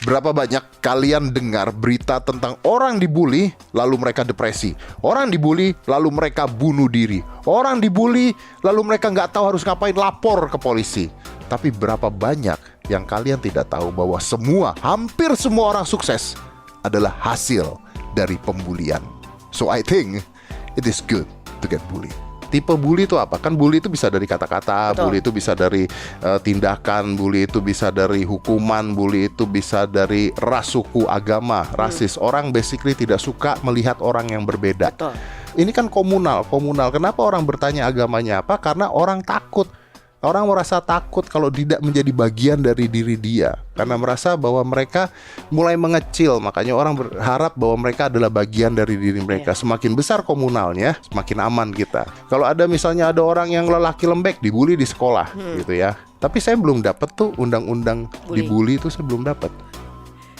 Berapa banyak kalian dengar berita tentang orang dibully lalu mereka depresi, orang dibully lalu mereka bunuh diri, orang dibully lalu mereka nggak tahu harus ngapain, lapor ke polisi. Tapi berapa banyak yang kalian tidak tahu bahwa hampir semua orang sukses adalah hasil dari pembulian. So I think it is good to get bullied. Tipe bully itu apa? Kan bully itu bisa dari kata-kata, bully itu bisa dari tindakan, bully itu bisa dari hukuman, bully itu bisa dari ras, suku, agama, rasis. Orang basically tidak suka melihat orang yang berbeda. Betul. Ini kan komunal. Kenapa orang bertanya agamanya apa? Karena orang takut. Orang merasa takut kalau tidak menjadi bagian dari diri dia, karena merasa bahwa mereka mulai mengecil. Makanya orang berharap bahwa mereka adalah bagian dari diri mereka. Semakin besar komunalnya, semakin aman kita. Kalau ada misalnya ada orang yang lelaki lembek dibully di sekolah gitu ya. Tapi saya belum dapat tuh undang-undang dibully itu, saya belum dapat.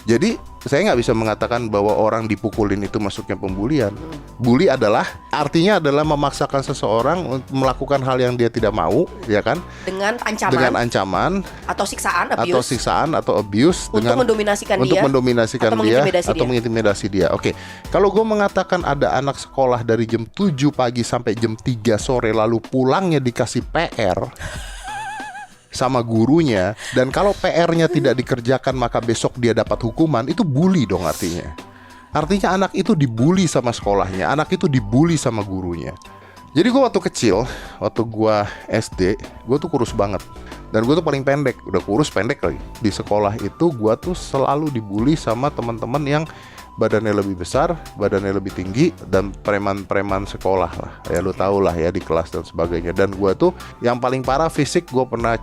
Jadi saya nggak bisa mengatakan bahwa orang dipukulin itu masuknya pembulian. Bully artinya adalah memaksakan seseorang untuk melakukan hal yang dia tidak mau, ya kan? Dengan ancaman atau siksaan, atau abuse untuk mendominasikan dia atau mengintimidasi dia. Oke. Kalau gue mengatakan ada anak sekolah dari jam 7 pagi sampai jam 3 sore lalu pulangnya dikasih PR sama gurunya, dan kalau PR-nya tidak dikerjakan maka besok dia dapat hukuman, itu bully dong artinya. Artinya anak itu dibully sama sekolahnya, anak itu dibully sama gurunya. Jadi gue waktu kecil, waktu gue SD, gue tuh kurus banget. Dan gue tuh paling pendek, udah kurus pendek lagi. Di sekolah itu gue tuh selalu dibully sama teman-teman yang badannya lebih besar, badannya lebih tinggi, dan preman-preman sekolah lah. Ya lu tau lah ya, di kelas dan sebagainya. Dan gue tuh yang paling parah fisik, gue pernah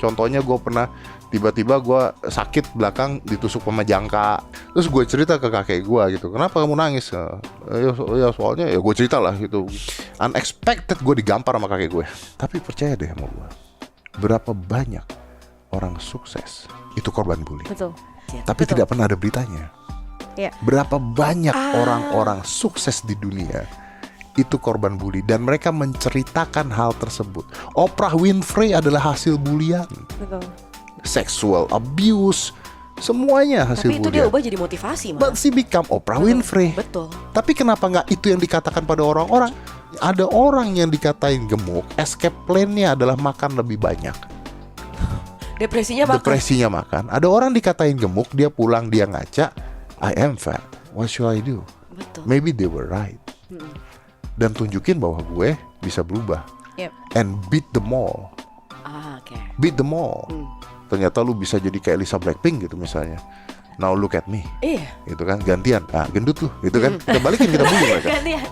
tiba-tiba gue sakit belakang ditusuk sama jangka. Terus gue cerita ke kakek gue gitu, kenapa kamu nangis? Ya soalnya ya gue cerita lah gitu. Unexpected gue digampar sama kakek gue. Tapi percaya deh sama gue, berapa banyak orang sukses itu korban bully. Betul. Tapi tidak pernah ada beritanya. Berapa banyak orang-orang sukses di dunia itu korban bully, dan mereka menceritakan hal tersebut. Oprah Winfrey adalah hasil bulian. Betul. Sexual abuse, semuanya hasil tapi bulian. Tapi itu dia ubah jadi motivasi, But she become Oprah Winfrey. Betul. Tapi kenapa nggak itu yang dikatakan pada orang-orang? Ada orang yang dikatain gemuk, escape plan-nya adalah makan lebih banyak. Depresinya makan. Ada orang dikatain gemuk, dia pulang dia ngaca, I am fat, what should I do? Betul. Maybe they were right. Dan tunjukin bahwa gue bisa berubah. And beat them all. Beat them all. Ternyata lu bisa jadi kayak Lisa Blackpink gitu misalnya. Now look at me. Gitu kan, gantian. Gendut lu gitu kan. Kita balikin, kita bully mereka. Gantian.